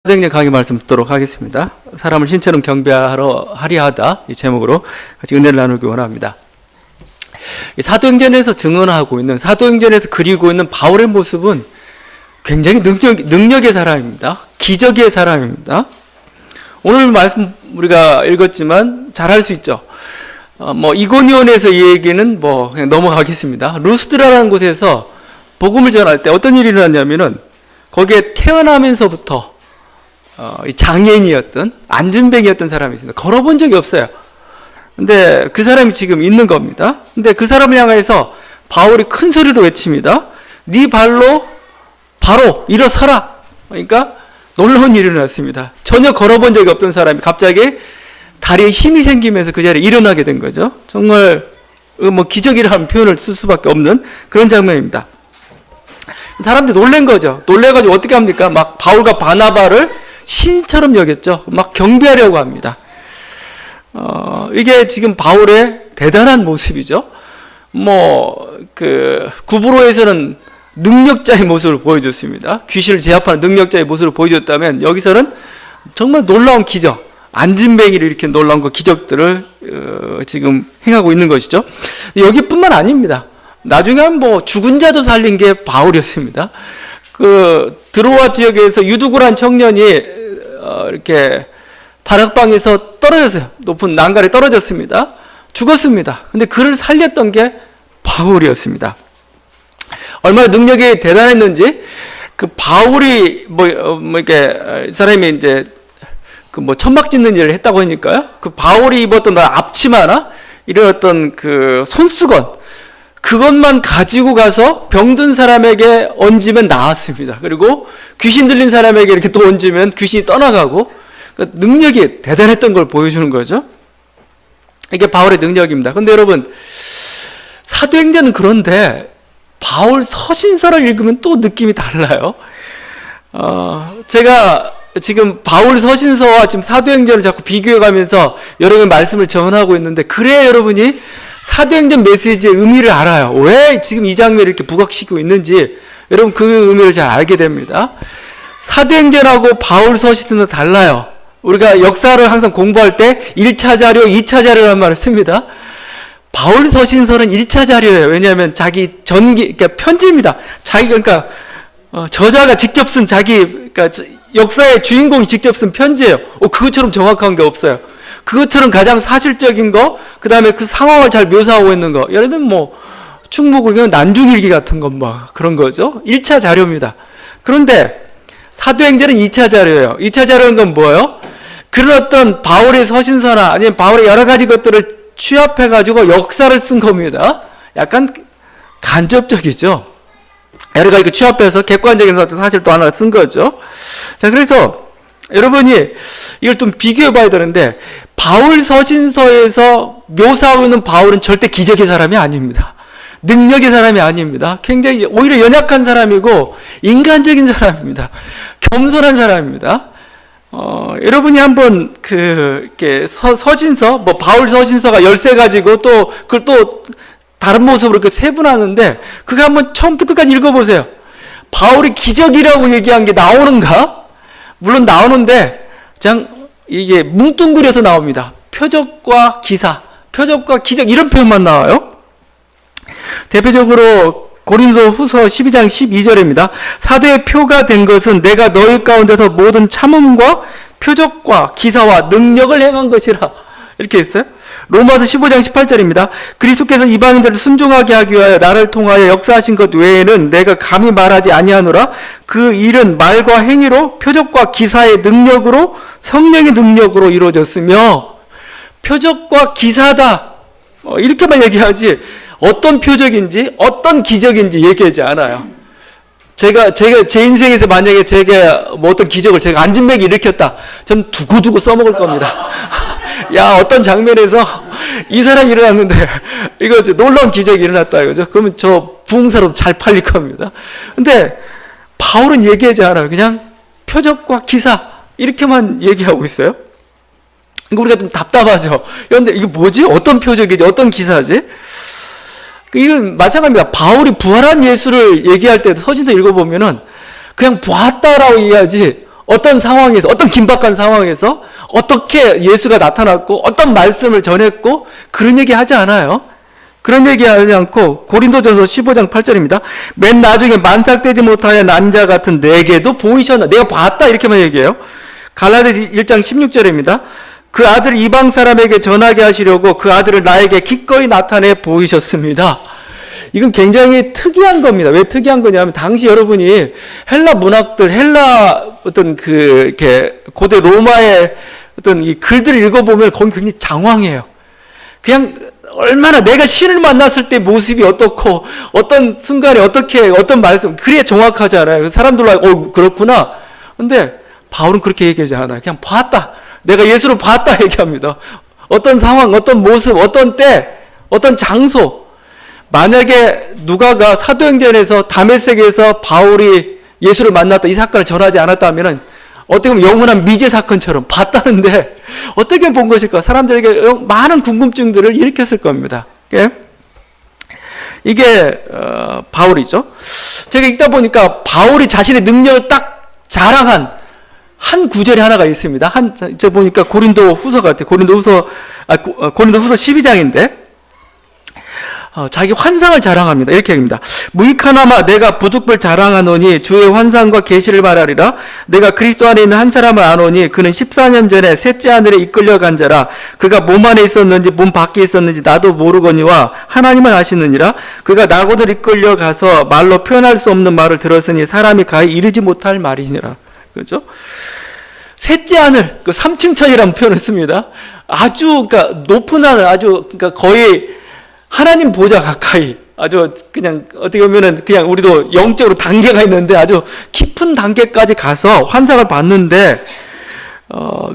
사도행전 강의 말씀 듣도록 하겠습니다. 사람을 신처럼 경배하러 하려 하다 이 제목으로 같이 은혜를 나누기 원합니다. 사도행전에서 증언하고 있는, 사도행전에서 그리고 있는 바울의 모습은 굉장히 능력의 사람입니다. 기적의 사람입니다. 오늘 말씀 우리가 읽었지만 잘 할 수 있죠. 이고니온에서 이 얘기는 그냥 넘어가겠습니다. 루스드라라는 곳에서 복음을 전할 때 어떤 일이 일어났냐면은 거기에 태어나면서부터 장애인이었던, 안진뱅이였던 사람이 있습니다. 걸어본 적이 없어요. 근데 그 사람이 지금 있는 겁니다. 근데 그 사람을 향해서 바울이 큰 소리로 외칩니다. 네 발로 바로 일어서라. 그러니까 놀라운 일이 일어났습니다. 전혀 걸어본 적이 없던 사람이 갑자기 다리에 힘이 생기면서 그 자리에 일어나게 된 거죠. 정말 기적이라는 표현을 쓸 수밖에 없는 그런 장면입니다. 사람들이 놀란 거죠. 놀래가지고 어떻게 합니까? 막 바울과 바나바를 신처럼 여겼죠. 막 경배하려고 합니다. 이게 지금 바울의 대단한 모습이죠. 구브로에서는 능력자의 모습을 보여줬습니다. 귀신을 제압하는 능력자의 모습을 보여줬다면 여기서는 정말 놀라운 기적, 안진뱅이를 이렇게 놀라운 기적들을 지금 행하고 있는 것이죠. 여기뿐만 아닙니다. 나중에 죽은 자도 살린 게 바울이었습니다. 드로아 지역에서 유두구란 청년이 이렇게 다락방에서 떨어졌어요. 높은 난간에 떨어졌습니다. 죽었습니다. 근데 그를 살렸던 게 바울이었습니다. 얼마나 능력이 대단했는지, 바울이 이렇게 사람이 이제 천막 짓는 일을 했다고 하니까요. 바울이 입었던 앞치마나 이런 어떤 손수건, 그것만 가지고 가서 병든 사람에게 얹으면 나았습니다. 그리고 귀신 들린 사람에게 이렇게 또 얹으면 귀신이 떠나가고, 능력이 대단했던 걸 보여주는 거죠. 이게 바울의 능력입니다. 근데 여러분, 사도행전은 그런데 바울 서신서를 읽으면 또 느낌이 달라요. 제가 지금 바울 서신서와 지금 사도행전을 자꾸 비교해 가면서 여러분 말씀을 전하고 있는데, 그래야 여러분이 사도행전 메시지의 의미를 알아요. 왜 지금 이 장면을 이렇게 부각시키고 있는지 여러분 그 의미를 잘 알게 됩니다. 사도행전하고 바울 서신은 달라요. 우리가 역사를 항상 공부할 때 1차 자료, 2차 자료라는 말을 씁니다. 바울 서신서는 1차 자료예요. 왜냐하면 자기 그러니까 편지입니다. 저자가 직접 쓴 역사의 주인공이 직접 쓴 편지예요. 그것처럼 정확한 게 없어요. 그것처럼 가장 사실적인 거, 그 다음에 그 상황을 잘 묘사하고 있는 거. 예를 들면 충무공연 난중일기 같은 건 그런 거죠. 1차 자료입니다. 그런데 사도행전은 2차 자료예요. 2차 자료는 건 뭐예요? 그런 어떤 바울의 서신서나 아니면 바울의 여러 가지 것들을 취합해가지고 역사를 쓴 겁니다. 약간 간접적이죠. 여러 가지 취합해서 객관적인 사실도 하나 쓴 거죠. 자, 그래서 여러분이 이걸 좀 비교해 봐야 되는데, 바울 서신서에서 묘사하고 있는 바울은 절대 기적의 사람이 아닙니다. 능력의 사람이 아닙니다. 굉장히 오히려 연약한 사람이고 인간적인 사람입니다. 겸손한 사람입니다. 여러분이 한번 이렇게 서신서, 바울 서신서가 13가지고 그걸 또 다른 모습으로 이렇게 세분하는데, 그거 한번 처음부터 끝까지 읽어보세요. 바울이 기적이라고 얘기한 게 나오는가? 물론 나오는데 그냥 이게 뭉뚱그려서 나옵니다. 표적과 기사, 표적과 기적 이런 표현만 나와요. 대표적으로 고린도 후서 12장 12절입니다. 사도의 표가 된 것은 내가 너희 가운데서 모든 참음과 표적과 기사와 능력을 행한 것이라, 이렇게 했어요. 로마서 15장 18절입니다. 그리스도께서 이방인들을 순종하게 하기 위하여 나를 통하여 역사하신 것 외에는 내가 감히 말하지 아니하노라. 그 일은 말과 행위로 표적과 기사의 능력으로, 성령의 능력으로 이루어졌으며, 표적과 기사다 이렇게만 얘기하지 어떤 표적인지 어떤 기적인지 얘기하지 않아요. 제가 제 인생에서 만약에 제가 어떤 기적을 제가 안진뱅이 일으켰다, 전 두고두고 써먹을 겁니다. 야, 어떤 장면에서 이 사람이 일어났는데 이거 놀라운 기적이 일어났다 이거죠. 그러면 저 부흥사로도 잘 팔릴 겁니다. 근데 바울은 얘기하지 않아요. 그냥 표적과 기사 이렇게만 얘기하고 있어요. 우리가 좀 답답하죠. 그런데 이게 뭐지? 어떤 표적이지? 어떤 기사지? 이건 마찬가지입니다. 바울이 부활한 예수를 얘기할 때도 서신서 읽어보면은 그냥 보았다라고 얘기하지 어떤 상황에서, 어떤 긴박한 상황에서 어떻게 예수가 나타났고 어떤 말씀을 전했고 그런 얘기 하지 않아요. 그런 얘기 하지 않고 고린도전서 15장 8절입니다. 맨 나중에 만삭되지 못하여 난 자 같은 내게도 보이셨나. 내가 봤다 이렇게만 얘기해요. 갈라디아서 1장 16절입니다. 그 아들 이방 사람에게 전하게 하시려고 그 아들을 나에게 기꺼이 나타내 보이셨습니다. 이건 굉장히 특이한 겁니다. 왜 특이한 거냐면 당시 여러분이 헬라 문학들, 헬라 어떤 이렇게 고대 로마의 어떤 이 글들을 읽어보면 거기 굉장히 장황해요. 그냥 얼마나 내가 신을 만났을 때 모습이 어떻고 어떤 순간에 어떻게 어떤 말씀 그래야 정확하잖아요. 사람들로 그렇구나. 근데 바울은 그렇게 얘기하지 않아요. 그냥 봤다. 내가 예수를 봤다 얘기합니다. 어떤 상황, 어떤 모습, 어떤 때, 어떤 장소. 만약에 누가가 사도행전에서 다메섹에서 바울이 예수를 만났다 이 사건을 전하지 않았다면 어떻게 보면 영원한 미제 사건처럼 봤다는데 어떻게 본 것일까? 사람들에게 많은 궁금증들을 일으켰을 겁니다. 이게 바울이죠. 제가 읽다 보니까 바울이 자신의 능력을 딱 자랑한 한 구절이 하나가 있습니다. 제가 보니까 고린도 후서 같아요. 고린도 후서 12장인데 자기 환상을 자랑합니다. 이렇게 합니다. 무익하나마 내가 부득불 자랑하노니 주의 환상과 계시를 말하리라. 내가 그리스도 안에 있는 한 사람을 아노니 그는 14년 전에 셋째 하늘에 이끌려간 자라. 그가 몸 안에 있었는지 몸 밖에 있었는지 나도 모르거니와 하나님은 아시느니라. 그가 나고들 이끌려가서 말로 표현할 수 없는 말을 들었으니 사람이 가히 이르지 못할 말이니라. 그렇죠? 셋째 하늘, 그 3층 천이라는 표현을 씁니다. 아주 그러니까 높은 하늘, 아주 그러니까 거의 하나님 보좌 가까이 아주 그냥 어떻게 보면은 그냥 우리도 영적으로 단계가 있는데 아주 깊은 단계까지 가서 환상을 봤는데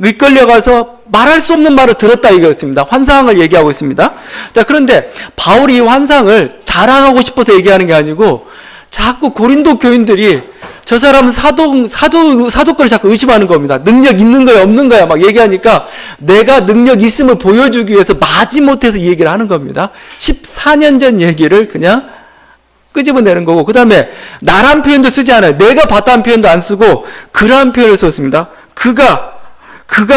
이끌려가서 말할 수 없는 말을 들었다 이거였습니다. 환상을 얘기하고 있습니다. 자, 그런데 바울이 이 환상을 자랑하고 싶어서 얘기하는 게 아니고 자꾸 고린도 교인들이 저 사람은 사도권을 자꾸 의심하는 겁니다. 능력 있는 거야 없는 거야 막 얘기하니까 내가 능력 있음을 보여주기 위해서 마지못해서 이 얘기를 하는 겁니다. 14년 전 얘기를 그냥 끄집어내는 거고, 그 다음에 나란 표현도 쓰지 않아요. 내가 봤다는 표현도 안 쓰고 그러한 표현을 썼습니다. 그가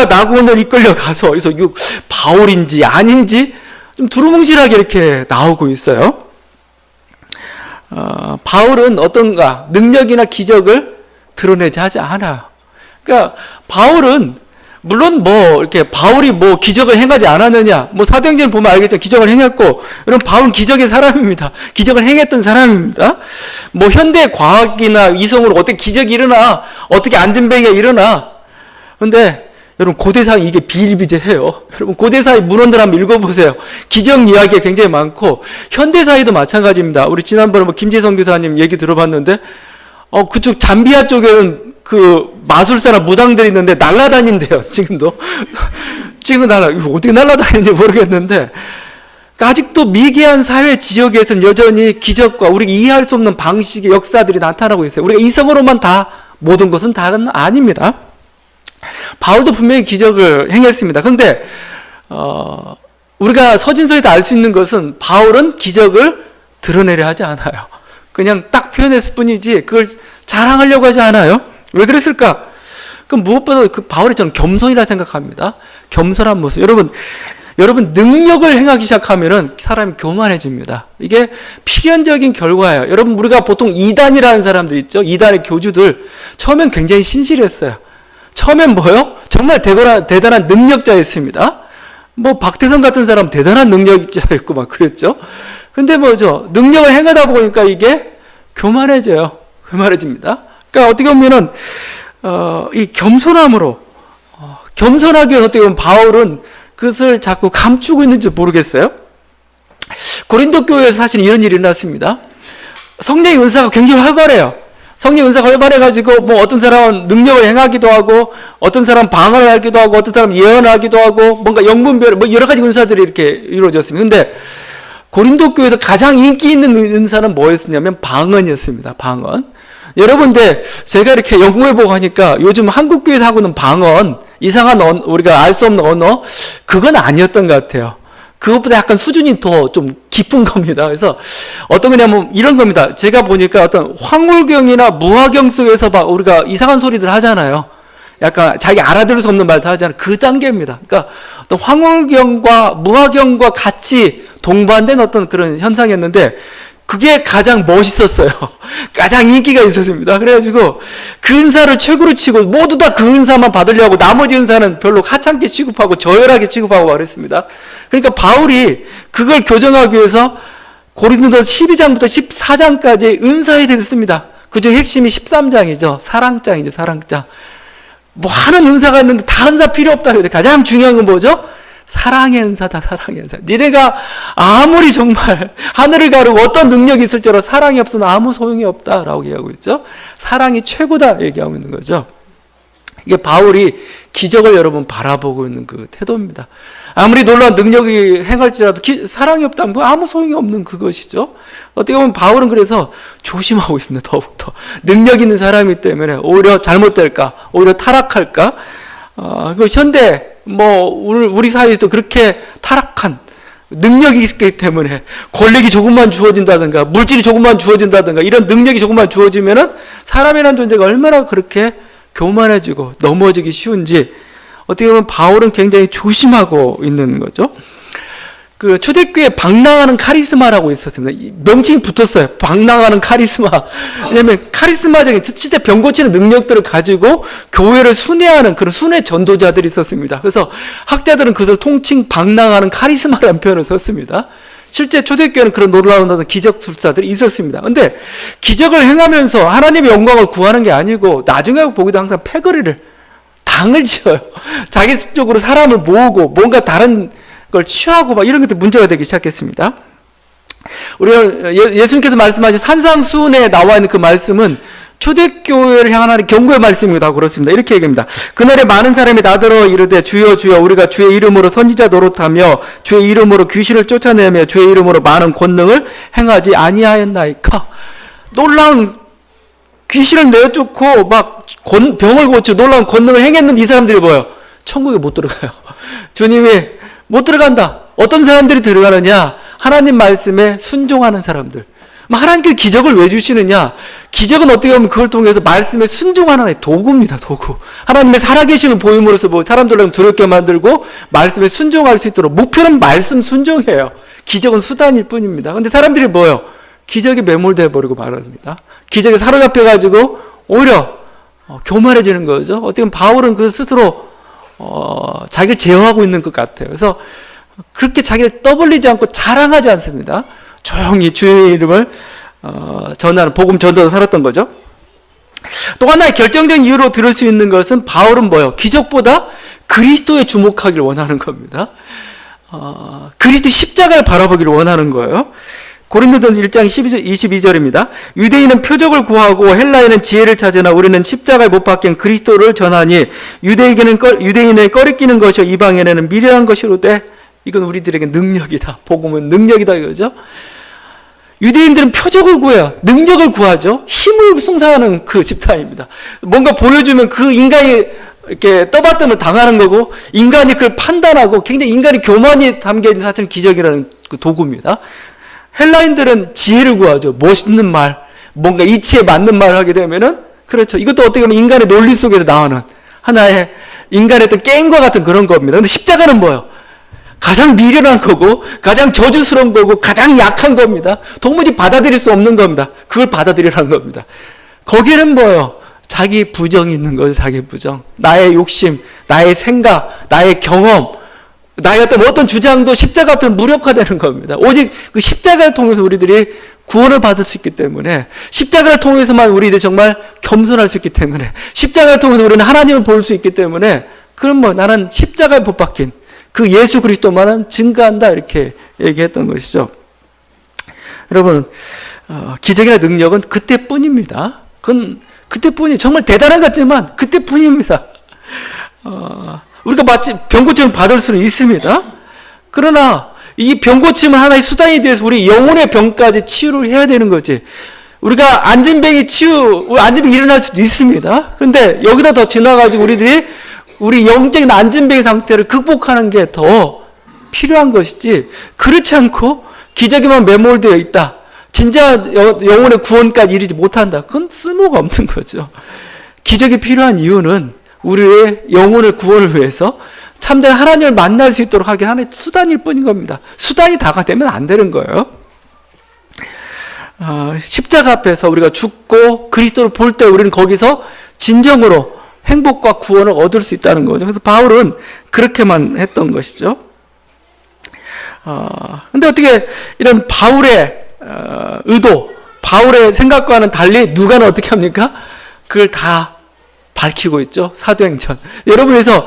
나고를 이끌려 가서 그래서 바울인지 아닌지 좀 두루뭉실하게 이렇게 나오고 있어요. 바울은 어떤가 능력이나 기적을 드러내지 하지 않아요. 그러니까 바울은 물론 이렇게 바울이 기적을 행하지 않았느냐, 사도행전을 보면 알겠죠. 기적을 행했고, 여러분 바울은 기적의 사람입니다. 기적을 행했던 사람입니다. 현대 과학이나 이성으로 어떻게 기적이 일어나, 어떻게 안전뱅이가 일어나. 근데 여러분 고대사에 이게 비일비재해요. 여러분 고대사의 문헌들 한번 읽어보세요. 기적 이야기가 굉장히 많고 현대사에도 마찬가지입니다. 우리 지난번에 김재성 교사님 얘기 들어봤는데 그쪽 잠비아 쪽에는 그 마술사나 무당들이 있는데 날아다닌대요. 지금도 이거 어떻게 날아다니는지 모르겠는데 아직도 미개한 사회 지역에서는 여전히 기적과 우리가 이해할 수 없는 방식의 역사들이 나타나고 있어요. 우리가 이성으로만 다 모든 것은 다는 아닙니다. 바울도 분명히 기적을 행했습니다. 그런데 우리가 서신서에도 알 수 있는 것은 바울은 기적을 드러내려 하지 않아요. 그냥 딱 표현했을 뿐이지 그걸 자랑하려고 하지 않아요. 왜 그랬을까? 그럼 무엇보다 바울이 저는 겸손이라 생각합니다. 겸손한 모습. 여러분 능력을 행하기 시작하면은 사람이 교만해집니다. 이게 필연적인 결과예요. 여러분 우리가 보통 이단이라는 사람들 있죠. 이단의 교주들 처음엔 굉장히 신실했어요. 처음엔 정말 대단한 능력자였습니다. 박태성 같은 사람 대단한 능력자였고 막 그랬죠. 근데 능력을 행하다 보니까 이게 교만해집니다. 그러니까 어떻게 보면은 이 겸손함으로 겸손하게 어떻게 보면 바울은 그것을 자꾸 감추고 있는지 모르겠어요. 고린도 교회에서 사실 이런 일이 일어났습니다. 성령의 은사가 굉장히 활발해요. 성령 은사가 활발해가지고 어떤 사람은 능력을 행하기도 하고 어떤 사람은 방언을 하기도 하고 어떤 사람은 예언을 하기도 하고 뭔가 영분별 여러 가지 은사들이 이렇게 이루어졌습니다. 근데 고린도 교회에서 가장 인기 있는 은사는 뭐였냐면 방언이었습니다. 방언. 여러분들 제가 이렇게 연구해보고 하니까 요즘 한국 교회에서 하고는 방언, 이상한 우리가 알 수 없는 언어 그건 아니었던 것 같아요. 그것보다 약간 수준이 더 좀 깊은 겁니다. 그래서 어떤 거냐면 이런 겁니다. 제가 보니까 어떤 황홀경이나 무화경 속에서 우리가 이상한 소리들 하잖아요. 약간 자기 알아들을 수 없는 말 다 하잖아요. 그 단계입니다. 그러니까 어떤 황홀경과 무화경과 같이 동반된 어떤 그런 현상이었는데 그게 가장 멋있었어요. 가장 인기가 있었습니다. 그래가지고 그 은사를 최고로 치고 모두 다 그 은사만 받으려고 나머지 은사는 별로 하찮게 취급하고 저열하게 취급하고 그랬습니다. 그러니까 바울이 그걸 교정하기 위해서 고린도서 12장부터 14장까지 은사에 대해서 씁니다. 그중 핵심이 13장이죠. 사랑장이죠. 사랑장. 뭐 하는 은사가 있는데 다 은사 필요 없다. 가장 중요한 건 뭐죠? 사랑의 은사다. 사랑의 은사. 니네가 아무리 정말 하늘을 가르고 어떤 능력이 있을지라도 사랑이 없으면 아무 소용이 없다라고 얘기하고 있죠. 사랑이 최고다 얘기하고 있는 거죠. 이게 바울이 기적을 여러분 바라보고 있는 그 태도입니다. 아무리 놀라운 능력이 행할지라도 사랑이 없다면 아무 소용이 없는 그것이죠. 어떻게 보면 바울은 그래서 조심하고 있습니다. 더욱더 능력 있는 사람이기 때문에 오히려 잘못될까, 오히려 타락할까. 현대 우리 사회에서도 그렇게 타락한 능력이 있기 때문에 권력이 조금만 주어진다든가 물질이 조금만 주어진다든가 이런 능력이 조금만 주어지면은 사람이라는 존재가 얼마나 그렇게 교만해지고 넘어지기 쉬운지 어떻게 보면 바울은 굉장히 조심하고 있는 거죠. 그 초대교회 방랑하는 카리스마라고 있었습니다. 명칭이 붙었어요. 방랑하는 카리스마. 왜냐하면 카리스마적인 실제 병 고치는 능력들을 가지고 교회를 순회하는 그런 순회 전도자들이 있었습니다. 그래서 학자들은 그것을 통칭 방랑하는 카리스마라는 표현을 썼습니다. 실제 초대교회는 그런 놀라운 기적술사들이 있었습니다. 근데 기적을 행하면서 하나님의 영광을 구하는 게 아니고 나중에 보기도 항상 패거리를 당을 지어요. 자기 쪽으로 사람을 모으고 뭔가 다른 걸 취하고 막 이런 것들 문제가 되기 시작했습니다. 우리가 예수님께서 말씀하신 산상수훈에 나와 있는 그 말씀은 초대교회를 향하는 경고의 말씀이다 그렇습니다. 이렇게 얘기합니다. 그날에 많은 사람이 나더러 이르되 주여 주여 우리가 주의 이름으로 선지자 노릇하며 주의 이름으로 귀신을 쫓아내며 주의 이름으로 많은 권능을 행하지 아니하였나이까. 놀라운 귀신을 내쫓고 막 병을 고치고 놀라운 권능을 행했는데 이 사람들이 뭐예요? 천국에 못 들어가요. 주님이 못 들어간다. 어떤 사람들이 들어가느냐? 하나님 말씀에 순종하는 사람들. 하나님께서 기적을 왜 주시느냐? 기적은 어떻게 보면 그걸 통해서 말씀에 순종하는 하나의 도구입니다. 도구. 하나님의 살아계심을 보임으로써 사람들을 두렵게 만들고 말씀에 순종할 수 있도록 목표는 말씀 순종이에요. 기적은 수단일 뿐입니다. 근데 사람들이 뭐예요? 기적에 매몰돼 버리고 말합니다. 기적에 사로잡혀가지고 오히려 교만해지는 거죠. 어떻게 보면 바울은 그 스스로 자기를 제어하고 있는 것 같아요. 그래서 그렇게 자기를 떠벌리지 않고 자랑하지 않습니다. 조용히 주의 이름을 전하는 복음 전도로 살았던 거죠. 또 하나의 결정적인 이유로 들을 수 있는 것은 바울은 뭐예요? 기적보다 그리스도에 주목하기를 원하는 겁니다. 그리스도 십자가를 바라보기를 원하는 거예요. 고린도전서 1장 22절입니다. 유대인은 표적을 구하고 헬라인은 지혜를 찾으나 우리는 십자가에 못 박힌 그리스도를 전하니 유대인의 꺼리끼는 것이요 이방인에는 미련한 것이로되 이건 우리들에게 능력이다. 복음은 능력이다 이거죠. 유대인들은 표적을 구해요. 능력을 구하죠. 힘을 숭상하는 그 집단입니다. 뭔가 보여주면 그 인간이 이렇게 떠받침을 당하는 거고 인간이 그걸 판단하고 굉장히 인간이 교만이 담겨있는 사실은 기적이라는 그 도구입니다. 헬라인들은 지혜를 구하죠. 멋있는 말, 뭔가 이치에 맞는 말을 하게 되면은 그렇죠. 이것도 어떻게 보면 인간의 논리 속에서 나오는 하나의 인간의 어떤 게임과 같은 그런 겁니다. 근데 십자가는 뭐예요? 가장 미련한 거고 가장 저주스러운 거고 가장 약한 겁니다. 도무지 받아들일 수 없는 겁니다. 그걸 받아들이라는 겁니다. 거기에는 뭐예요? 자기 부정이 있는 거죠. 자기 부정. 나의 욕심, 나의 생각, 나의 경험, 나의 어떤 주장도 십자가 앞에 무력화되는 겁니다. 오직 그 십자가를 통해서 우리들이 구원을 받을 수 있기 때문에 십자가를 통해서만 우리들이 정말 겸손할 수 있기 때문에 십자가를 통해서 우리는 하나님을 볼 수 있기 때문에 그럼 나는 십자가에 못 박힌 그 예수 그리스도만은 증거한다 이렇게 얘기했던 것이죠. 여러분 기적이나 능력은 그때뿐입니다. 그건 그때뿐이 정말 대단한 것 같지만 그때뿐입니다. 우리가 마치 병고침을 받을 수는 있습니다. 그러나 이 병고침은 하나의 수단이 되어서 우리 영혼의 병까지 치유를 해야 되는 거지. 우리가 안진병이 안진병이 일어날 수도 있습니다. 그런데 여기다 더 지나가지고 우리들이 우리 영적인 안진병의 상태를 극복하는 게 더 필요한 것이지 그렇지 않고 기적에만 매몰되어 있다. 진짜 영혼의 구원까지 이르지 못한다. 그건 쓸모가 없는 거죠. 기적이 필요한 이유는 우리의 영혼의 구원을 위해서 참된 하나님을 만날 수 있도록 하게 하는 수단일 뿐인 겁니다. 수단이 다가 되면 안 되는 거예요. 십자가 앞에서 우리가 죽고 그리스도를 볼 때 우리는 거기서 진정으로 행복과 구원을 얻을 수 있다는 거죠. 그래서 바울은 그렇게만 했던 것이죠. 근데 어떻게 이런 바울의 의도, 바울의 생각과는 달리 누가는 어떻게 합니까? 그걸 다 밝히고 있죠. 사도행전. 여러분에서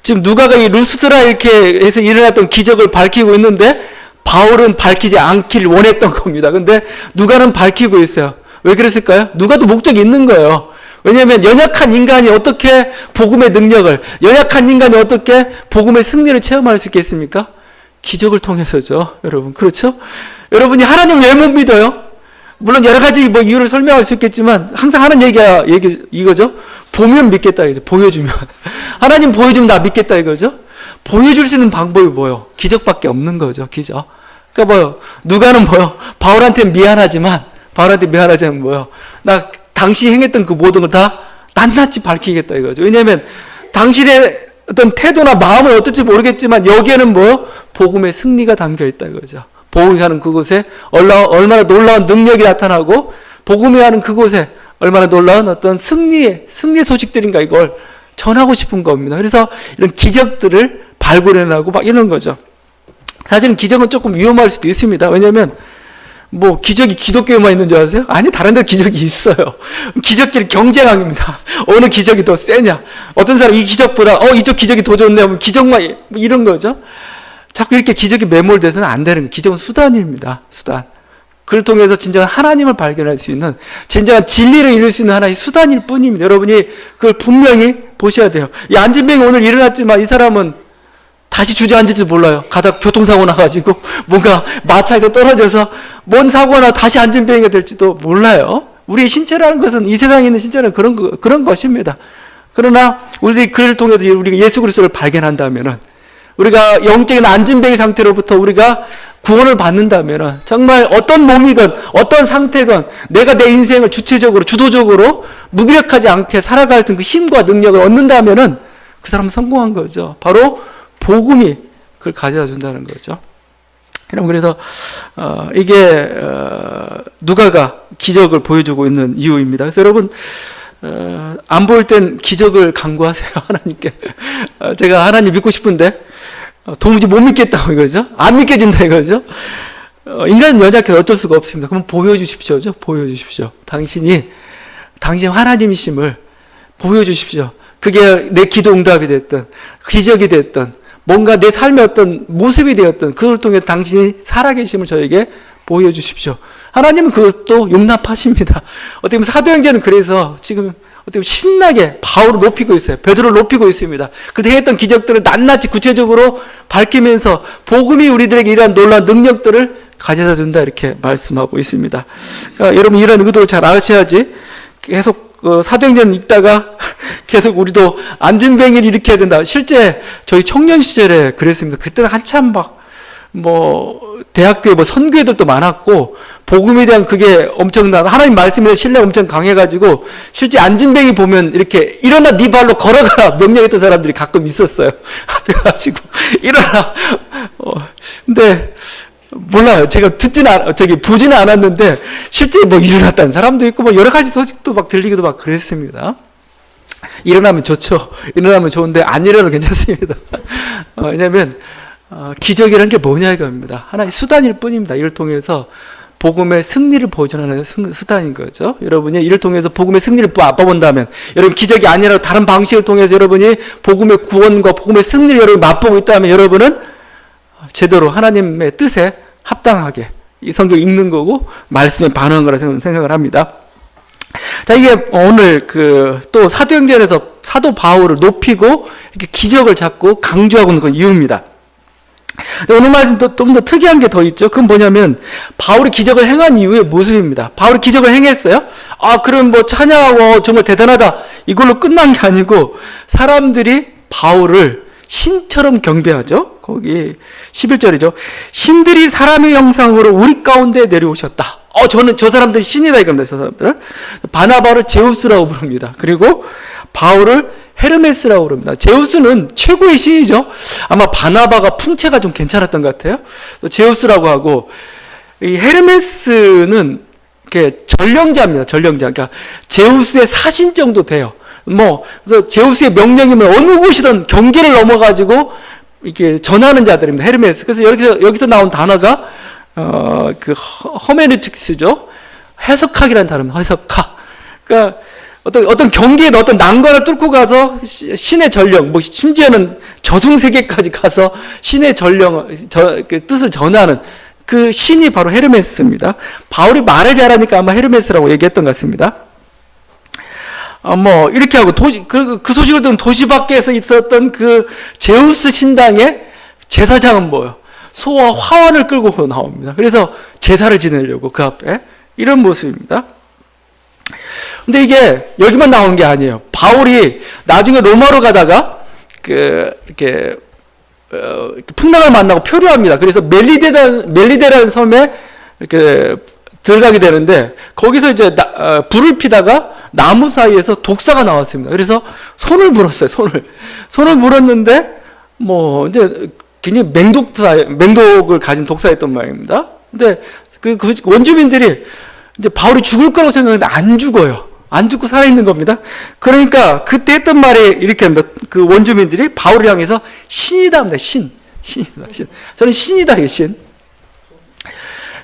지금 누가가 이 루스드라 이렇게 해서 일어났던 기적을 밝히고 있는데 바울은 밝히지 않길 원했던 겁니다. 근데 누가는 밝히고 있어요. 왜 그랬을까요? 누가도 목적이 있는 거예요. 왜냐하면 연약한 인간이 어떻게 복음의 능력을, 연약한 인간이 어떻게 복음의 승리를 체험할 수 있겠습니까? 기적을 통해서죠. 여러분, 그렇죠? 여러분이 하나님을 왜 못 믿어요? 물론 여러 가지 이유를 설명할 수 있겠지만 항상 하는 얘기가 이거죠. 보면 믿겠다 이거죠. 보여주면. 하나님 보여주면 나 믿겠다 이거죠. 보여줄 수 있는 방법이 뭐예요? 기적밖에 없는 거죠. 기적. 그러니까 뭐요? 누가는 뭐요? 바울한테 미안하지만 뭐요? 나 당신이 행했던 그 모든 걸 다 낱낱이 밝히겠다 이거죠. 왜냐하면 당신의 어떤 태도나 마음은 어떨지 모르겠지만 여기에는 뭐요? 복음의 승리가 담겨 있다 이거죠. 복음이 하는 그곳에 얼마나 놀라운 능력이 나타나고 복음이 하는 그곳에 얼마나 놀라운 어떤 승리의 소식들인가 이걸 전하고 싶은 겁니다. 그래서 이런 기적들을 발굴해내고 막 이런 거죠. 사실은 기적은 조금 위험할 수도 있습니다. 왜냐하면 기적이 기독교에만 있는 줄 아세요? 아니, 다른 데 기적이 있어요. 기적끼리 경쟁합니다. 어느 기적이 더 세냐? 어떤 사람 이 기적보다 이쪽 기적이 더 좋네 하면 기적만 이런 거죠. 자꾸 이렇게 기적이 매몰돼서는 안 되는 거예요. 기적은 수단입니다. 수단. 그를 통해서 진정한 하나님을 발견할 수 있는, 진정한 진리를 이룰 수 있는 하나의 수단일 뿐입니다. 여러분이 그걸 분명히 보셔야 돼요. 이 안진뱅이 오늘 일어났지만 이 사람은 다시 주저앉을지 몰라요. 가다가 교통사고 나가지고 뭔가 마차에서 떨어져서 뭔 사고나 다시 안진뱅이가 될지도 몰라요. 우리의 신체라는 것은, 이 세상에 있는 신체는 그런 것입니다. 그러나 우리들이 그를 통해서 우리가 예수 그리스도를 발견한다면은, 우리가 영적인 안진뱅이 상태로부터 우리가 구원을 받는다면 정말 어떤 몸이건 어떤 상태건 내가 내 인생을 주도적으로 무기력하지 않게 살아갈 수 있는 그 힘과 능력을 얻는다면 그 사람은 성공한 거죠. 바로 복음이 그걸 가져다 준다는 거죠. 여러분, 그래서 이게 누가가 기적을 보여주고 있는 이유입니다. 그래서 여러분, 안 보일 땐 기적을 간구하세요. 하나님께. 제가 하나님 믿고 싶은데 도무지 못 믿겠다고 이거죠. 안 믿겨진다 이거죠. 인간은 연약해서 어쩔 수가 없습니다. 그럼 보여주십시오. 보여주십시오. 당신이 하나님이심을 보여주십시오. 그게 내 기도 응답이 됐든 기적이 됐든 뭔가 내 삶의 어떤 모습이 되었든 그걸 통해 당신이 살아계심을 저에게 보여주십시오. 하나님은 그것도 용납하십니다. 어떻게 보면 사도행전은 그래서 지금 어떻게 보면 신나게 바울을 높이고 있어요. 베드로를 높이고 있습니다. 그때 했던 기적들을 낱낱이 구체적으로 밝히면서 복음이 우리들에게 이러한 놀라운 능력들을 가져다 준다 이렇게 말씀하고 있습니다. 그러니까 여러분 이런 의도를 잘 아셔야지 계속 사도행전 읽다가 계속 우리도 안진뱅이를 일으켜야 된다. 실제 저희 청년 시절에 그랬습니다. 그때는 한참 대학교에 선교회들도 많았고, 복음에 대한 그게 엄청난, 하나님 말씀에 대한 신뢰가 엄청 강해가지고, 실제 안진뱅이 보면 이렇게, 일어나 네 발로 걸어가라 명령했던 사람들이 가끔 있었어요. 앞에 가지고, 일어나. 근데, 몰라요. 제가 보지는 않았는데, 실제 일어났다는 사람도 있고, 여러 가지 소식도 들리기도 그랬습니다. 일어나면 좋죠. 일어나면 좋은데, 안 일어나도 괜찮습니다. 왜냐면, 기적이라는 게 뭐냐 이겁니다. 하나의 수단일 뿐입니다. 이를 통해서 복음의 승리를 보여주는 수단인 거죠. 여러분이 이를 통해서 복음의 승리를 맛봐본다면, 여러분 기적이 아니라 다른 방식을 통해서 여러분이 복음의 구원과 복음의 승리를 여러분이 맛보고 있다면 여러분은 제대로 하나님의 뜻에 합당하게 이 성경을 읽는 거고 말씀에 반응한 거라 생각을 합니다. 자, 이게 오늘 또 사도행전에서 사도 바울을 높이고 이렇게 기적을 자꾸 강조하고 있는 그 이유입니다. 오늘 말씀 좀 더 특이한 게 더 있죠. 그건 뭐냐면 바울이 기적을 행한 이후의 모습입니다. 바울이 기적을 행했어요. 그럼 찬양하고 정말 대단하다 이걸로 끝난 게 아니고 사람들이 바울을 신처럼 경배하죠. 거기 11절이죠. 신들이 사람의 형상으로 우리 가운데 내려오셨다. 저는 저 사람들이 신이다 이겁니다. 저 사람들은 바나바를 제우스라고 부릅니다. 그리고 바울을 헤르메스라고 그럽니다. 제우스는 최고의 신이죠. 아마 바나바가 풍채가 좀 괜찮았던 것 같아요. 제우스라고 하고, 이 헤르메스는 이렇게 전령자입니다. 전령자. 그러니까 제우스의 사신 정도 돼요. 그래서 제우스의 명령이면 어느 곳이든 경계를 넘어가지고 이렇게 전하는 자들입니다. 헤르메스. 그래서 여기서 나온 단어가 그 허메네틱스죠. 해석학이라는 단어입니다. 해석학. 그러니까 어떤 경계에 어떤 난관을 뚫고 가서 신의 전령, 심지어는 저승세계까지 가서 신의 전령, 그 뜻을 전하는 그 신이 바로 헤르메스입니다. 바울이 말을 잘하니까 아마 헤르메스라고 얘기했던 것 같습니다. 이렇게 하고 그 소식을 듣는 도시 밖에서 있었던 그 제우스 신당의 제사장은 뭐예요? 소와 화환을 끌고 나옵니다. 그래서 제사를 지내려고 그 앞에 이런 모습입니다. 근데 이게 여기만 나오는 게 아니에요. 바울이 나중에 로마로 가다가 이렇게 풍랑을 만나고 표류합니다. 그래서 멜리데라는 섬에 이렇게 들어가게 되는데 거기서 이제 불을 피다가 나무 사이에서 독사가 나왔습니다. 그래서 손을 물었어요. 손을 물었는데 이제 굉장히 맹독을 가진 독사였던 모양입니다. 근데 그 원주민들이 이제 바울이 죽을 거라고 생각했는데 안 죽어요. 안 죽고 살아있는 겁니다. 그러니까 그때 했던 말이 이렇게 합니다. 그 원주민들이 바울을 향해서 신이다 합니다. 신이다. 저는 신이다, 이게 신.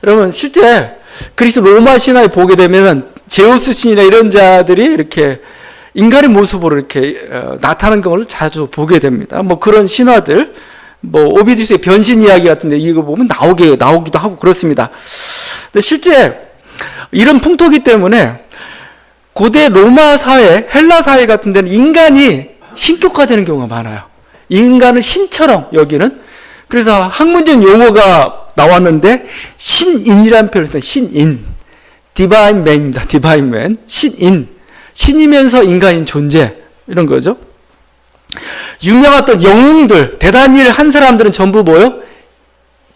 여러분, 실제 그리스 로마 신화에 보게 되면 제우스 신이나 이런 자들이 이렇게 인간의 모습으로 이렇게 나타나는 경우를 자주 보게 됩니다. 그런 신화들, 오비디스의 변신 이야기 같은데 이거 보면 나오기도 하고 그렇습니다. 근데 실제 이런 풍토기 때문에 고대 로마 사회, 헬라 사회 같은 데는 인간이 신격화되는 경우가 많아요. 인간을 신처럼 여기는. 그래서 학문적 용어가 나왔는데 신인이라는 표현을 써요. 신인. 디바인 맨입니다. 디바인 맨. 신인. 신이면서 인간인 존재. 이런 거죠. 유명한 또 영웅들, 대단한 일을 한 사람들은 전부 뭐예요?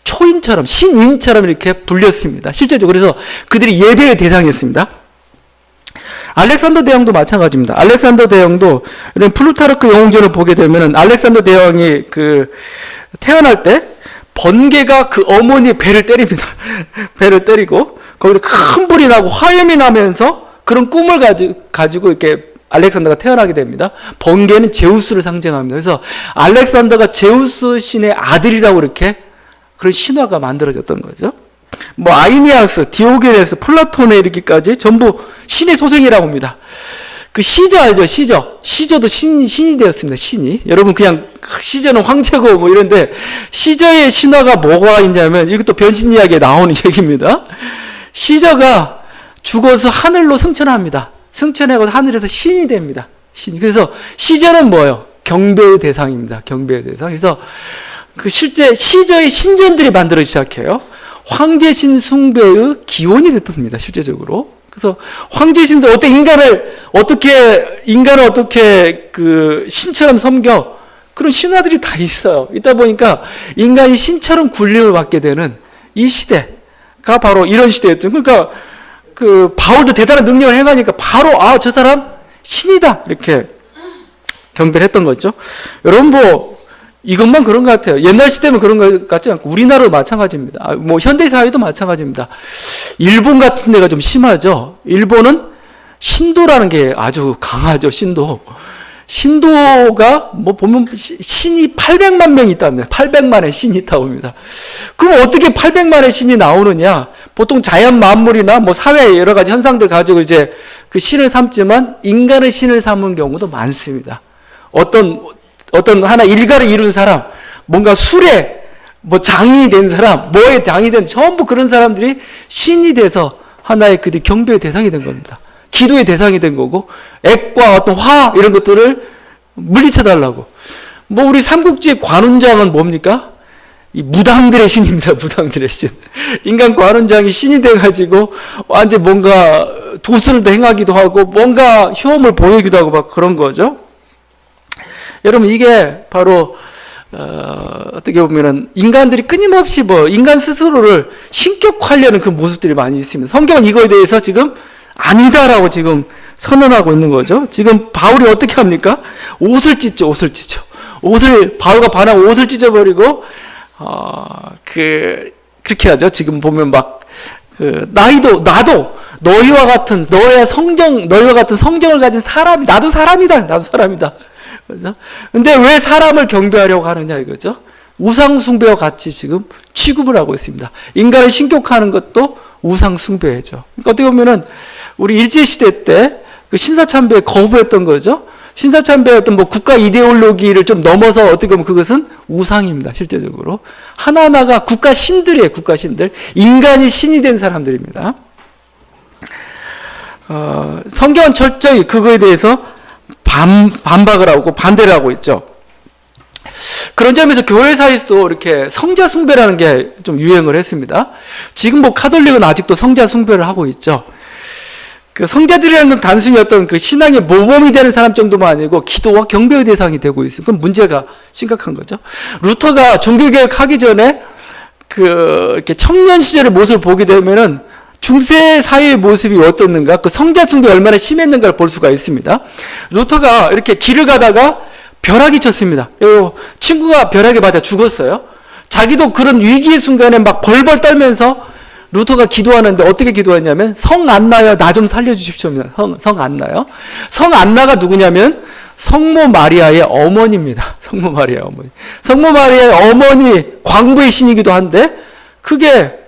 초인처럼, 신인처럼 이렇게 불렸습니다. 실제적으로. 그래서 그들이 예배의 대상이었습니다. 알렉산더 대왕도 마찬가지입니다. 알렉산더 대왕도 이런 플루타르크 영웅전을 보게 되면은 알렉산더 대왕이 태어날 때 번개가 그 어머니 배를 때립니다. 배를 때리고 거기서 큰 불이 나고 화염이 나면서 그런 꿈을 가지고 이렇게 알렉산더가 태어나게 됩니다. 번개는 제우스를 상징합니다. 그래서 알렉산더가 제우스 신의 아들이라고 이렇게 그런 신화가 만들어졌던 거죠. 아이니아스, 디오게네스, 플라톤에 이르기까지 전부 신의 소생이라고 합니다. 그 시저 알죠? 시저도 신이 되었습니다. 신이. 여러분 그냥 시저는 황제고 이런데 시저의 신화가 뭐가 있냐면 이것도 변신 이야기에 나오는 얘기입니다. 시저가 죽어서 하늘로 승천합니다. 승천하고 하늘에서 신이 됩니다. 그래서 시저는 뭐예요? 경배의 대상입니다. 경배의 대상. 그래서 실제 시저의 신전들이 만들어지기 시작해요. 황제신 숭배의 기원이 됐답니다. 실제적으로. 그래서 황제신들 인간을 어떻게 신처럼 섬겨 그런 신화들이 다 있어요. 있다 보니까 인간이 신처럼 군림을 받게 되는 이 시대가 바로 이런 시대였죠. 그러니까 바울도 대단한 능력을 행하니까 바로 저 사람 신이다 이렇게 경배를 했던 거죠. 여러분 이것만 그런 것 같아요. 옛날 시대면 그런 것 같지 않고 우리나라도 마찬가지입니다. 현대 사회도 마찬가지입니다. 일본 같은 데가 좀 심하죠. 일본은 신도라는 게 아주 강하죠. 신도가 보면 신이 800만 명이 있답니다. 800만의 신이 있다고 합니다. 그럼 어떻게 800만의 신이 나오느냐? 보통 자연 만물이나 사회의 여러 가지 현상들 가지고 이제 그 신을 삼지만 인간의 신을 삼은 경우도 많습니다. 어떤 하나 일가를 이룬 사람, 뭔가 술에 장이 된 사람, 뭐에 장이 된 전부 그런 사람들이 신이 돼서 하나의 그들 경배의 대상이 된 겁니다. 기도의 대상이 된 거고, 액과 어떤 화 이런 것들을 물리쳐달라고. 우리 삼국지의 관운장은 뭡니까? 이 무당들의 신입니다. 무당들의 신. 인간 관운장이 신이 돼가지고 완전 뭔가 도술을 행하기도 하고 뭔가 효험을 보이기도 하고 막 그런 거죠. 여러분 이게 바로 어떻게 보면은 인간들이 끊임없이 인간 스스로를 신격화하려는 그 모습들이 많이 있습니다. 성경은 이거에 대해서 지금 아니다라고 지금 선언하고 있는 거죠. 지금 바울이 어떻게 합니까? 옷을 찢죠. 바울과 바나가 옷을 찢어버리고 그렇게 하죠. 지금 보면 나도 너희와 같은 성정을 가진 사람이 나도 사람이다. 그죠? 근데 왜 사람을 경배하려고 하느냐 이거죠. 우상 숭배와 같이 지금 취급을 하고 있습니다. 인간을 신격화하는 것도 우상 숭배죠. 그러니까 어떻게 보면은 우리 일제 시대 때 그 신사참배에 거부했던 거죠. 신사참배의 어떤 국가 이데올로기를 좀 넘어서 어떻게 보면 그것은 우상입니다. 실제적으로 하나하나가 국가 신들이에요. 국가 신들, 인간이 신이 된 사람들입니다. 성경은 철저히 그거에 대해서 반박을 하고 반대를 하고 있죠. 그런 점에서 교회 사이에서도 이렇게 성자 숭배라는 게 좀 유행을 했습니다. 지금 카톨릭은 아직도 성자 숭배를 하고 있죠. 그 성자들이라는 건 단순히 어떤 그 신앙의 모범이 되는 사람 정도만 아니고 기도와 경배의 대상이 되고 있어요. 그럼 문제가 심각한 거죠. 루터가 종교개혁 하기 전에 이렇게 청년 시절의 모습을 보게 되면은 중세 사회의 모습이 어떻는가, 그 성자 숭배 얼마나 심했는가를 볼 수가 있습니다. 루터가 이렇게 길을 가다가 벼락이 쳤습니다. 친구가 벼락에 맞아 죽었어요. 자기도 그런 위기의 순간에 막 벌벌 떨면서 루터가 기도하는데 어떻게 기도했냐면 성 안나여 나 좀 살려주십시오입니다. 성 안나요. 성 안나가 누구냐면 성모 마리아의 어머니입니다. 성모 마리아의 어머니. 성모 마리아의 어머니 광부의 신이기도 한데 그게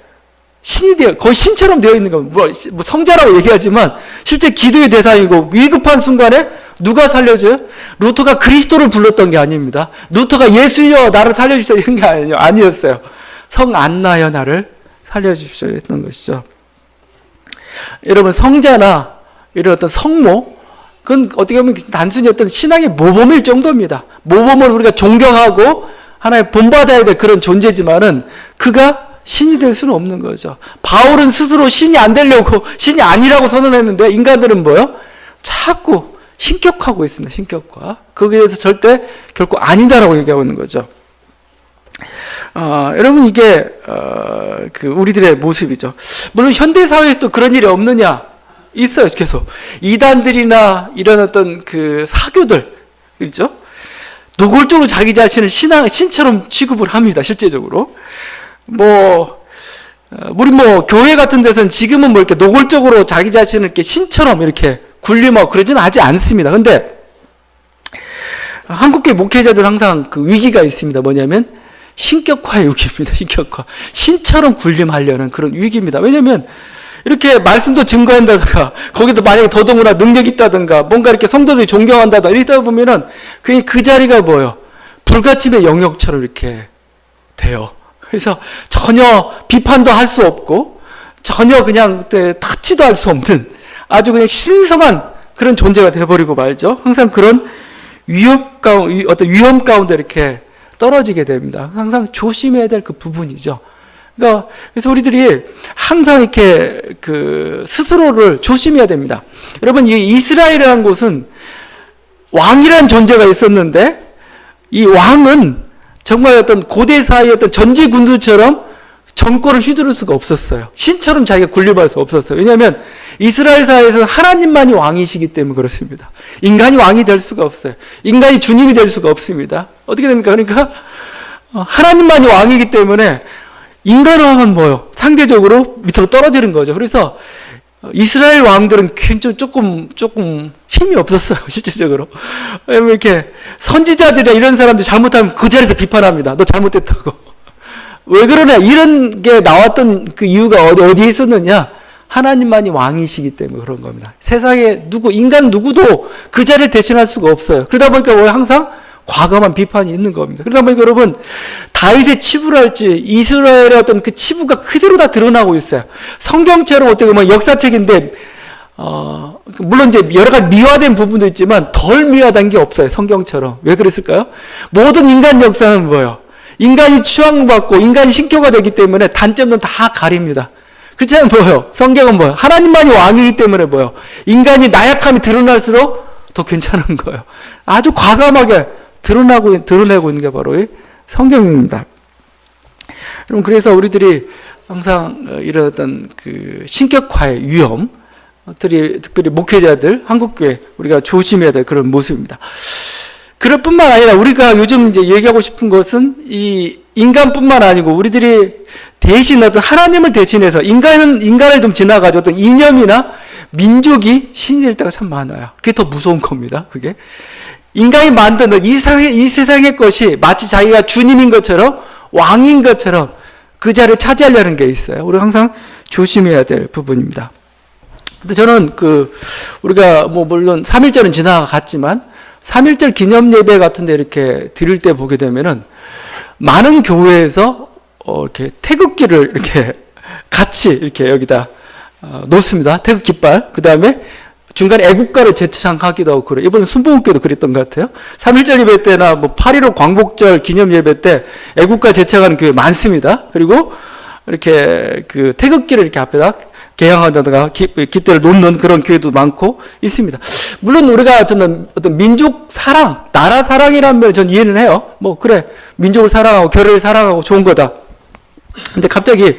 신이 되어 거의 신처럼 되어 있는 겁니다. 뭐 성자라고 얘기하지만 실제 기도의 대상이고 위급한 순간에 누가 살려줘요? 루터가 그리스도를 불렀던 게 아닙니다. 루터가 예수여 나를 살려주세요 이런 게 아니었어요. 성 안나여 나를 살려주십시오 했던 것이죠. 여러분 성자나 이런 어떤 성모 그건 어떻게 보면 단순히 어떤 신앙의 모범일 정도입니다. 모범을 우리가 존경하고 하나의 본받아야 될 그런 존재지만은 그가 신이 될 수는 없는 거죠. 바울은 스스로 신이 안 되려고 신이 아니라고 선언했는데 인간들은 뭐요? 자꾸 신격화하고 있습니다. 신격화. 거기에 대해서 절대 결코 아니다라고 얘기하고 있는 거죠. 여러분 이게 우리들의 모습이죠. 물론 현대 사회에서도 그런 일이 없느냐? 있어요. 계속 이단들이나 이런 어떤 그 사교들 그렇죠? 노골적으로 자기 자신을 신처럼 취급을 합니다. 실제적으로 우리 교회 같은 데서는 지금은 이렇게 노골적으로 자기 자신을 이렇게 신처럼 이렇게 군림하고 그러지는 하지 않습니다. 근데 한국계 목회자들 항상 그 위기가 있습니다. 뭐냐면 신격화의 위기입니다. 신격화. 신처럼 군림하려는 그런 위기입니다. 왜냐하면 이렇게 말씀도 증거한다든가 거기도 만약에 더더구나 능력이 있다든가 뭔가 이렇게 성도들이 존경한다든가 이러다 보면은 그 자리가 뭐예요? 불가침의 영역처럼 이렇게 돼요. 그래서 전혀 비판도 할 수 없고 전혀 그냥 그때 타치도 할 수 없는 아주 그냥 신성한 그런 존재가 돼버리고 말죠. 항상 그런 어떤 위험 가운데 이렇게 떨어지게 됩니다. 항상 조심해야 될 그 부분이죠. 그러니까 그래서 우리들이 항상 이렇게 스스로를 조심해야 됩니다. 여러분 이 이스라엘이라는 곳은 왕이라는 존재가 있었는데 이 왕은 정말 어떤 고대 사이의 어떤 전제 군주처럼 정권을 휘두를 수가 없었어요. 신처럼 자기가 군림할 수 없었어요. 왜냐하면 이스라엘 사회에서는 하나님만이 왕이시기 때문에 그렇습니다. 인간이 왕이 될 수가 없어요. 인간이 주님이 될 수가 없습니다. 어떻게 됩니까? 그러니까 하나님만이 왕이기 때문에 인간왕은 뭐요? 상대적으로 밑으로 떨어지는 거죠. 그래서 이스라엘 왕들은 굉장히 조금 힘이 없었어요. 실제적으로. 왜냐면 이렇게 선지자들이나 이런 사람들 잘못하면 그 자리에서 비판합니다. 너 잘못됐다고. 왜 그러냐? 이런 게 나왔던 그 이유가 어디에 있었느냐? 하나님만이 왕이시기 때문에 그런 겁니다. 세상에 인간 누구도 그 자리를 대신할 수가 없어요. 그러다 보니까 항상 과감한 비판이 있는 겁니다. 그러다 보니까 여러분, 다윗의 치부랄지 이스라엘의 어떤 그 치부가 그대로 다 드러나고 있어요. 성경처럼 어떻게 보면 역사책인데, 물론 이제 여러 가지 미화된 부분도 있지만 덜 미화된 게 없어요. 성경처럼. 왜 그랬을까요? 모든 인간 역사는 뭐예요? 인간이 추앙받고 인간이 신격화 되기 때문에 단점은 다 가립니다. 그렇잖아요. 뭐예요? 성경은 뭐예요? 하나님만이 왕이기 때문에 뭐예요? 인간이 나약함이 드러날수록 더 괜찮은 거예요. 아주 과감하게 드러내고 있는 게 바로 이 성경입니다. 여러분, 그래서 우리들이 항상 이런 어떤 그 신격화의 위험, 특별히 목회자들, 한국교회 우리가 조심해야 될 그런 모습입니다. 그럴 뿐만 아니라 우리가 요즘 이제 얘기하고 싶은 것은 이 인간뿐만 아니고 우리들이 대신 어떤 하나님을 대신해서 인간을 좀 지나가지고 어떤 이념이나 민족이 신이 될 때가 참 많아요. 그게 더 무서운 겁니다. 그게 인간이 만드는 이 세상의 것이 마치 자기가 주님인 것처럼 왕인 것처럼 그 자리를 차지하려는 게 있어요. 우리가 항상 조심해야 될 부분입니다. 근데 저는 우리가 물론 3.1절은 지나갔지만 3.1절 기념 예배 같은 데 이렇게 드릴 때 보게 되면은 많은 교회에서 이렇게 태극기를 이렇게 같이 이렇게 여기다 놓습니다. 태극 깃발. 그 다음에 중간에 애국가를 제창하기도 하고 그래요. 이번에 순복음교도 그랬던 것 같아요. 3.1절 예배 때나 8.15 광복절 기념 예배 때 애국가 제창하는 교회 많습니다. 그리고 이렇게 태극기를 이렇게 앞에다 개양하다가 깃대를 놓는 그런 교회도 많고 있습니다. 물론 우리가 저는 어떤 민족 사랑, 나라 사랑이라는 걸 전 이해는 해요. 그래. 민족을 사랑하고 결의를 사랑하고 좋은 거다. 근데 갑자기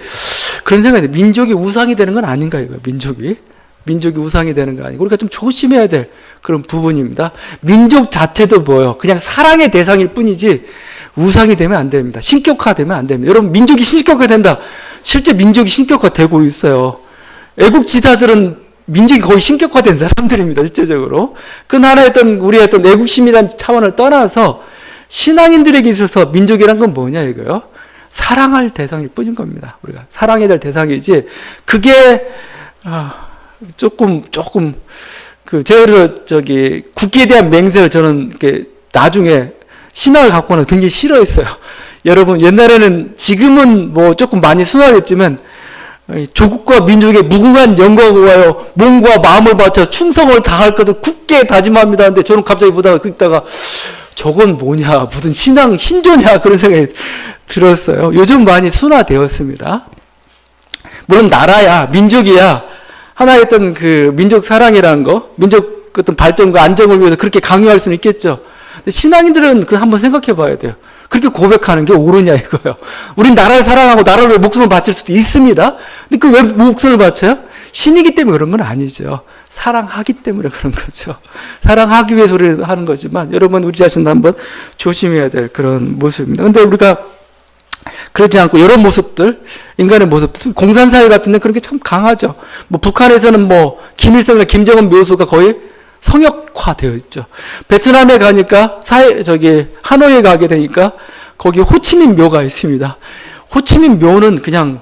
그런 생각이 들어요. 민족이 우상이 되는 건 아닌가 이거. 민족이 우상이 되는 거 아니고 우리가 좀 조심해야 될 그런 부분입니다. 민족 자체도 뭐예요? 그냥 사랑의 대상일 뿐이지 우상이 되면 안 됩니다. 신격화되면 안 됩니다. 여러분 민족이 신격화된다. 실제 민족이 신격화되고 있어요. 애국지사들은 민족이 거의 신격화된 사람들입니다. 실제적으로. 그 나라의 우리의 애국심이라는 차원을 떠나서 신앙인들에게 있어서 민족이란 건 뭐냐 이거요? 사랑할 대상일 뿐인 겁니다. 우리가 사랑해야 될 대상이지 그게 조금 제가 국기에 대한 맹세를 저는 이렇게 나중에 신앙을 갖고는 굉장히 싫어했어요. 여러분 옛날에는 지금은 조금 많이 순화했지만 조국과 민족의 무궁한 영광을 몸과 마음을 바쳐 충성을 다할 것을 굳게 다짐합니다. 근데 저는 갑자기 보다가 그다가 저건 뭐냐 무슨 신조냐 그런 생각이 들었어요. 요즘 많이 순화되었습니다. 물론 나라야 민족이야 하나의 민족 사랑이라는 거, 민족 어떤 발전과 안정을 위해서 그렇게 강요할 수는 있겠죠. 근데 신앙인들은 한번 생각해 봐야 돼요. 그렇게 고백하는 게 옳으냐 이거예요. 우린 나라를 사랑하고 나라를 위해 목숨을 바칠 수도 있습니다. 근데 왜 목숨을 바쳐요? 신이기 때문에 그런 건 아니죠. 사랑하기 때문에 그런 거죠. 사랑하기 위해서 우리를 하는 거지만 여러분 우리 자신도 한번 조심해야 될 그런 모습입니다. 근데 우리가 그렇지 않고 이런 모습들, 인간의 모습들, 공산사회 같은 데 그런 게 참 강하죠. 북한에서는 김일성이나 김정은 묘소가 거의 성역화되어 있죠. 베트남에 가니까 하노이에 가게 되니까 거기 호치민 묘가 있습니다. 호치민 묘는 그냥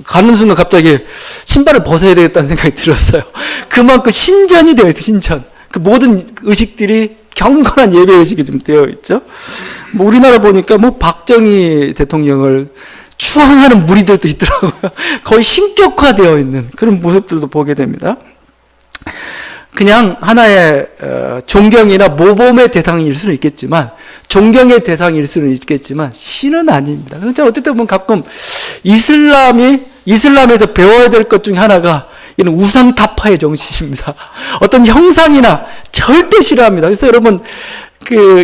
가는 순간 갑자기 신발을 벗어야 되겠다는 생각이 들었어요. 그만큼 신전이 되어 있어요. 신전. 그 모든 의식들이 경건한 예배 의식이 좀 되어 있죠. 우리나라 보니까 박정희 대통령을 추앙하는 무리들도 있더라고요. 거의 신격화되어 있는 그런 모습들도 보게 됩니다. 그냥 하나의 존경이나 모범의 대상일 수는 있겠지만 존경의 대상일 수는 있겠지만 신은 아닙니다. 어쨌든 보면 가끔 이슬람에서 배워야 될 것 중에 하나가 이런 우상타파의 정신입니다. 어떤 형상이나 절대 싫어합니다. 그래서 여러분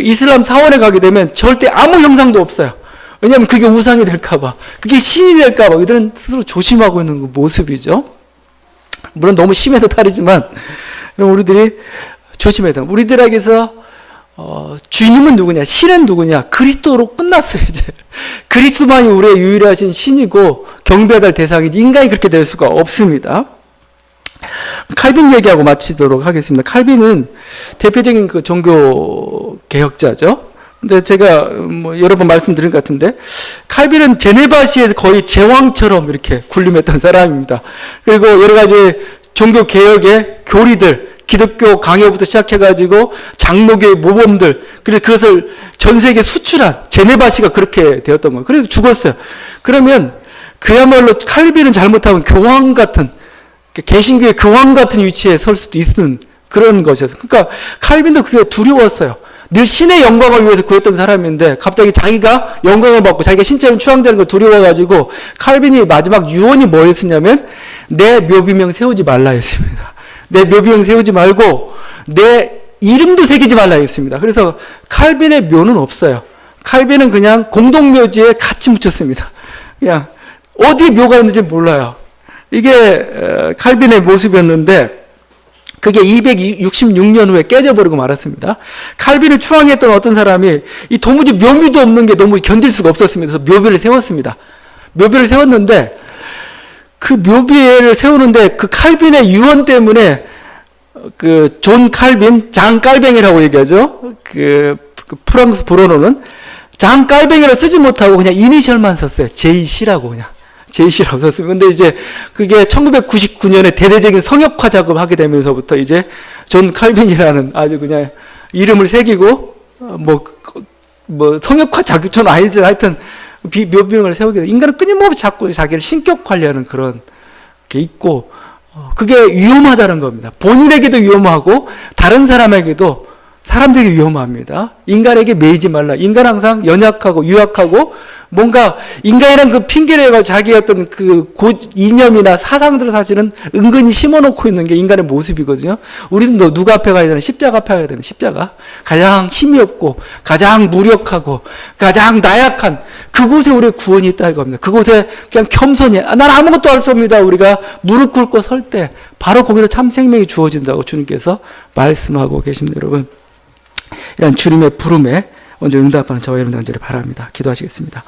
이슬람 사원에 가게 되면 절대 아무 형상도 없어요. 왜냐하면 그게 우상이 될까봐, 그게 신이 될까봐 이들은 스스로 조심하고 있는 그 모습이죠. 물론 너무 심해서 탈이지만 우리들이 조심해야 돼요. 우리들에게서 주님은 누구냐, 신은 누구냐, 그리스도로 끝났어요. 이제 그리스도만이 우리의 유일하신 신이고 경배할 대상이지 인간이 그렇게 될 수가 없습니다. 칼빈 얘기하고 마치도록 하겠습니다. 칼빈은 대표적인 종교 개혁자죠. 근데 제가 여러 번 말씀드린 것 같은데 칼빈은 제네바시에서 거의 제왕처럼 이렇게 군림했던 사람입니다. 그리고 여러 가지 종교 개혁의 교리들, 기독교 강요부터 시작해가지고 장로교의 모범들, 그래서 그것을 전 세계에 수출한 제네바시가 그렇게 되었던 거예요. 그래서 죽었어요. 그러면 그야말로 칼빈은 잘못하면 교황 같은, 개신교의 교황 같은 위치에 설 수도 있는 그런 것이었어요. 그러니까 칼빈도 그게 두려웠어요. 늘 신의 영광을 위해서 구했던 사람인데 갑자기 자기가 영광을 받고 자기가 신처럼 추앙되는 걸 두려워가지고 칼빈이 마지막 유언이 뭐였었냐면 내 묘비명 세우지 말라 했습니다. 내 묘비명 세우지 말고 내 이름도 새기지 말라 했습니다. 그래서 칼빈의 묘는 없어요. 칼빈은 그냥 공동묘지에 같이 묻혔습니다. 그냥 어디 묘가 있는지 몰라요. 이게 칼빈의 모습이었는데 그게 266년 후에 깨져버리고 말았습니다. 칼빈을 추앙했던 어떤 사람이 이 도무지 묘비도 없는 게 너무 견딜 수가 없었습니다. 그래서 묘비를 세웠습니다. 묘비를 세웠는데 그 묘비를 세우는데 그 칼빈의 유언 때문에 그 존 칼빈, 장 깔뱅이라고 얘기하죠. 그 프랑스 불어로는 장 깔뱅이라 쓰지 못하고 그냥 이니셜만 썼어요. JC라고 그냥. JC라고 썼습니다. 근데 이제 그게 1999년에 대대적인 성역화 작업을 하게 되면서부터 이제 존 칼빈이라는 아주 그냥 이름을 새기고 뭐 성역화 자격증은 아니죠. 하여튼 묘병을 세우게 돼. 인간은 끊임없이 자꾸 자기를 신격화하려는 그런 게 있고 그게 위험하다는 겁니다. 본인에게도 위험하고 다른 사람에게도 사람들에게 위험합니다. 인간에게 매이지 말라. 인간 항상 연약하고 유약하고 뭔가 인간이란 그 핑계를 해가 자기의 어떤 그 이념이나 사상들을 사실은 은근히 심어놓고 있는 게 인간의 모습이거든요. 우리는 누가 앞에 가야 되나? 십자가 앞에 가야 되나? 십자가. 가장 힘이 없고 가장 무력하고 가장 나약한 그곳에 우리의 구원이 있다 이겁니다. 그곳에 그냥 겸손히 난 아무것도 할 수 없습니다. 우리가 무릎 꿇고 설 때 바로 거기서 참 생명이 주어진다고 주님께서 말씀하고 계십니다. 여러분 이런 주님의 부름에 먼저 응답하는 저와 여러분 되기를 바랍니다. 기도하시겠습니다.